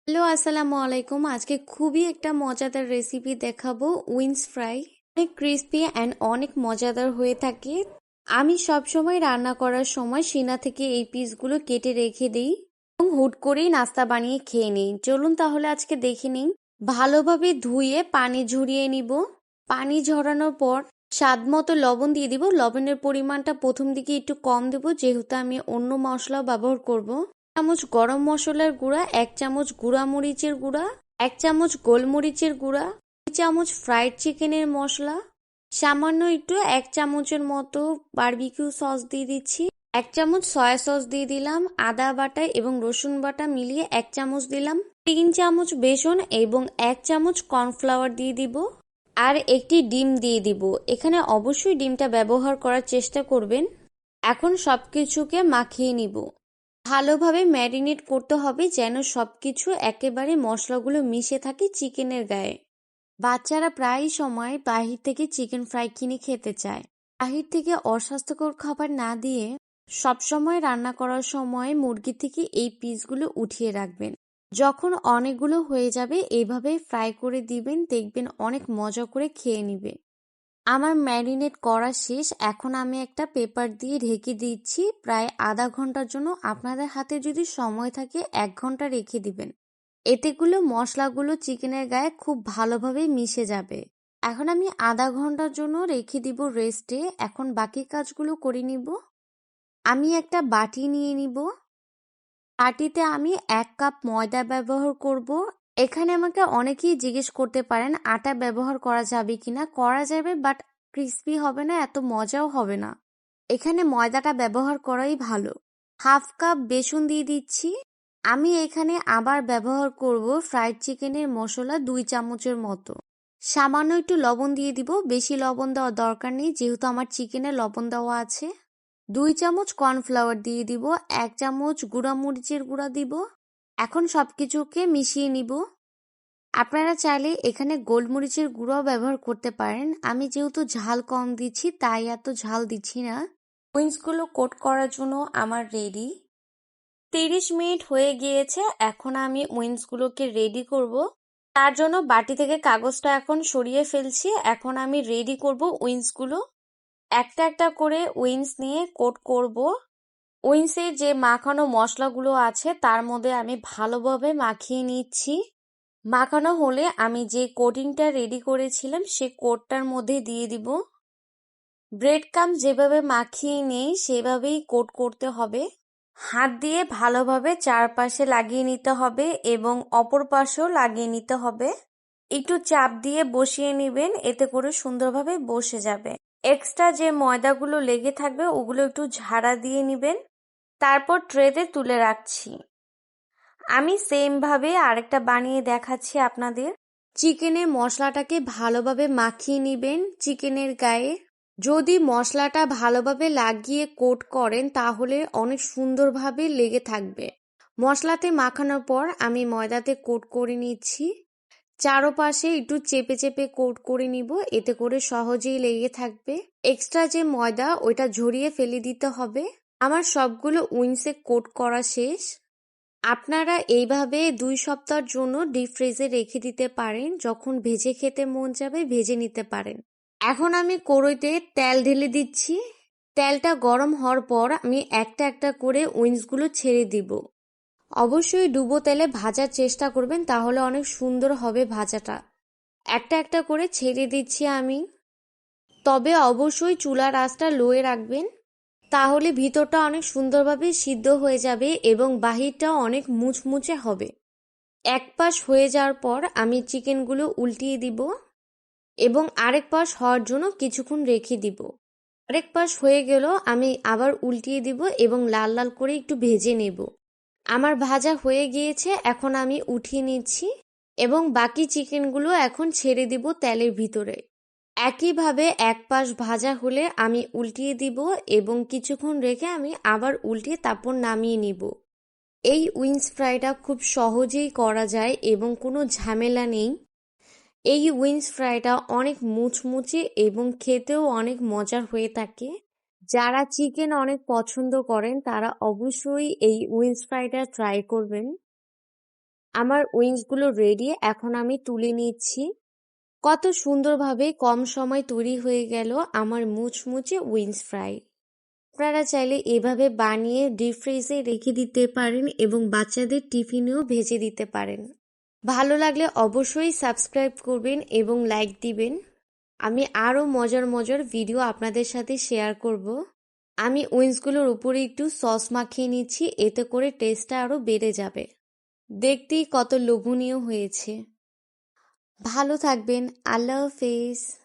Hello, আসসালামু আলাইকুম। আজকে খুবই একটা মজাদার রেসিপি দেখাবো, উইংস ফ্রাই। অনেক ক্রিস্পি অ্যান্ড অনেক মজাদার হয়ে থাকে। আমি সবসময় রান্না করার সময় সিনা থেকে এই পিসগুলো কেটে রেখে দিই এবং হুট করেই নাস্তা বানিয়ে খেয়ে নিই। চলুন তাহলে আজকে দেখে নিই। ভালোভাবে ধুয়ে পানি ঝরিয়ে নিব। পানি ঝরানোর পর স্বাদ মতো লবণ দিয়ে দিব। লবণের পরিমাণটা প্রথম দিকে একটু কম দেব, যেহেতু আমি অন্য মশলা ব্যবহার করব। চামচ গরম মশলার গুঁড়া, 1 চামচ গুঁড়া মরিচের গুঁড়া, 1 চামচ গোলমরিচের গুঁড়া, 2 চামচ ফ্রাইড চিকেনের মশলা, সামান্য একটু 1 চামচের মতো বারবিকিউ সস দিয়ে দিচ্ছি, 1 চামচ সয়া সস দিয়ে দিলাম, আদা বাটা এবং রসুন বাটা মিলিয়ে 1 চামচ দিলাম, 3 চামচ বেসন এবং 1 চামচ কর্নফ্লাওয়ার দিয়ে দিব, আর একটি ডিম দিয়ে দিব। এখানে অবশ্যই ডিমটা ব্যবহার করার চেষ্টা করবেন। এখন সবকিছুকে মাখিয়ে নিব। ভালোভাবে ম্যারিনেট করতে হবে যেন সবকিছু একেবারে মশলাগুলো মিশে থাকে চিকেনের গায়ে। বাচ্চারা প্রায় সময় বাহির থেকে চিকেন ফ্রাই কিনে খেতে চায়। বাহির থেকে অস্বাস্থ্যকর খাবার না দিয়ে সবসময় রান্না করার সময় মুরগি থেকে এই পিসগুলো উঠিয়ে রাখবেন। যখন অনেকগুলো হয়ে যাবে এইভাবে ফ্রাই করে দিবেন, দেখবেন অনেক মজা করে খেয়ে নিবে। আমার ম্যারিনেট করা শেষ। এখন আমি একটা পেপার দিয়ে ঢেকে দিচ্ছি প্রায় আধা ঘন্টার জন্য। আপনাদের হাতে যদি সময় থাকে 1 ঘন্টা রেখে দিবেন। এতেগুলো মশলাগুলো চিকেনের গায়ে খুব ভালোভাবে মিশে যাবে। এখন আমি আধা ঘন্টার জন্য রেখে দিব রেস্টে। এখন বাকি কাজগুলো করে নিব। আমি একটা বাটি নিয়ে নিব। বাটিতে আমি 1 কাপ ময়দা ব্যবহার করব। এখানে আমাকে অনেকেই জিজ্ঞেস করতে পারেন আটা ব্যবহার করা যাবে কিনা। করা যাবে, বাট ক্রিস্পি হবে না, এত মজাও হবে না। এখানে ময়দাটা ব্যবহার করাই ভালো। 1/2 কাপ বেসন দিয়ে দিচ্ছি। আমি এখানে আবার ব্যবহার করব ফ্রাইড চিকেনের মশলা 2 চামচের মতো। সামান্য একটু লবণ দিয়ে দিব। বেশি লবণ দেওয়ার দরকার নেই, যেহেতু আমার চিকেনে লবণ দেওয়া আছে। 2 চামচ কর্নফ্লাওয়ার দিয়ে দিব, 1 চামচ গুঁড়া মরিচের গুঁড়া দিব। এখন সবকিছুকে মিশিয়ে নিব। আপনারা চাইলে এখানে গোলমরিচের গুঁড়াও ব্যবহার করতে পারেন। আমি যেহেতু ঝাল কম দিচ্ছি তাই এত ঝাল দিচ্ছি না। উইংসগুলো কোট করার জন্য আমার রেডি। 30 মিনিট হয়ে গিয়েছে। এখন আমি উইংসগুলোকে রেডি করব। তার জন্য বাটি থেকে কাগজটা এখন সরিয়ে ফেলছি। এখন আমি রেডি করব উইংসগুলো। একটা একটা করে উইংস নিয়ে কোট করব। উইংসের যে মাখানো মশলাগুলো আছে তার মধ্যে আমি ভালোভাবে মাখিয়ে নিচ্ছি। মাখানো হলে আমি যে কোটিংটা রেডি করেছিলাম সে কোটটার মধ্যে দিয়ে দিব। ব্রেড ক্রাম্ব যেভাবে মাখিয়ে নেই সেভাবেই কোট করতে হবে। হাত দিয়ে ভালোভাবে চারপাশে লাগিয়ে নিতে হবে এবং অপর পাশেও লাগিয়ে নিতে হবে। একটু চাপ দিয়ে বসিয়ে নেবেন, এতে করে সুন্দরভাবে বসে যাবে। এক্সট্রা যে ময়দাগুলো লেগে থাকবে ওগুলো একটু ঝাড়া দিয়ে নেবেন। তারপর ট্রেতে তুলে রাখছি। আমি সেম ভাবে আরেকটা বানিয়ে দেখাচ্ছি আপনাদের। চিকেনের মশলাটাকে ভালোভাবে মাখিয়ে নিবেন চিকেনের গায়ে। যদি মশলাটা ভালোভাবে লাগিয়ে কোট করেন তাহলে অনেক সুন্দরভাবে লেগে থাকবে। মশলাতে মাখানোর পর আমি ময়দাতে কোট করে নিচ্ছি। চারপাশে একটু চেপে চেপে কোট করে নিব, এতে করে সহজেই লেগে থাকবে। এক্সট্রা যে ময়দা ওইটা ঝরিয়ে ফেলে দিতে হবে। আমার সবগুলো উইংসে কোট করা শেষ। আপনারা এইভাবে 2 সপ্তাহের জন্য ডিপ ফ্রিজে রেখে দিতে পারেন। যখন ভেজে খেতে মন যাবে ভেজে নিতে পারেন। এখন আমি কড়াইতে তেল ঢেলে দিচ্ছি। তেলটা গরম হওয়ার পর আমি একটা একটা করে উইংসগুলো ছেড়ে দিব। অবশ্যই ডুবো তেলে ভাজার চেষ্টা করবেন, তাহলে অনেক সুন্দর হবে ভাজাটা। একটা একটা করে ছেড়ে দিচ্ছি আমি। তবে অবশ্যই চুলার আঁচটা লোয়ে রাখবেন, তাহলে ভিতরটা অনেক সুন্দরভাবে সিদ্ধ হয়ে যাবে এবং বাহিরটাও অনেক মুচমুচে হবে। এক পাশ হয়ে যাওয়ার পর আমি চিকেনগুলো উল্টিয়ে দিব এবং আরেক পাশ হওয়ার জন্য কিছুক্ষণ রেখে দিব। আরেক পাশ হয়ে গেল আমি আবার উল্টিয়ে দিব এবং লাল লাল করে একটু ভেজে নেব। আমার ভাজা হয়ে গিয়েছে, এখন আমি উঠিয়ে নিচ্ছি এবং বাকি চিকেনগুলো এখন ছেড়ে দিব তেলের ভিতরে। একইভাবে এক পাশ ভাজা হলে আমি উল্টিয়ে দিব এবং কিছুক্ষণ রেখে আমি আবার উল্টিয়ে তারপর নামিয়ে নিব। এই উইংস ফ্রাইটা খুব সহজেই করা যায় এবং কোনো ঝামেলা নেই। এই উইংস ফ্রাইটা অনেক মুচমুচে এবং খেতেও অনেক মজার হয়ে থাকে। যারা চিকেন অনেক পছন্দ করেন তারা অবশ্যই এই উইংস ফ্রাইটা ট্রাই করবেন। আমার উইংসগুলো রেডি, এখন আমি তুলে নিচ্ছি। কত সুন্দরভাবে কম সময় তৈরি হয়ে গেল আমার মুচমুচে উইংস ফ্রাই। আপনারা চাইলে এভাবে বানিয়ে ডিপ ফ্রিজে রেখে দিতে পারেন এবং বাচ্চাদের টিফিনেও ভেজে দিতে পারেন। ভালো লাগলে অবশ্যই সাবস্ক্রাইব করবেন এবং লাইক দিবেন। আমি আরও মজার মজার ভিডিও আপনাদের সাথে শেয়ার করব। আমি উইংসগুলোর উপরে একটু সস মাখিয়ে নিচ্ছি, এতে করে টেস্টটা আরও বেড়ে যাবে। দেখতেই কত লোভনীয় হয়েছে। ভালো থাকবেন। আল্লাহ হাফেজ।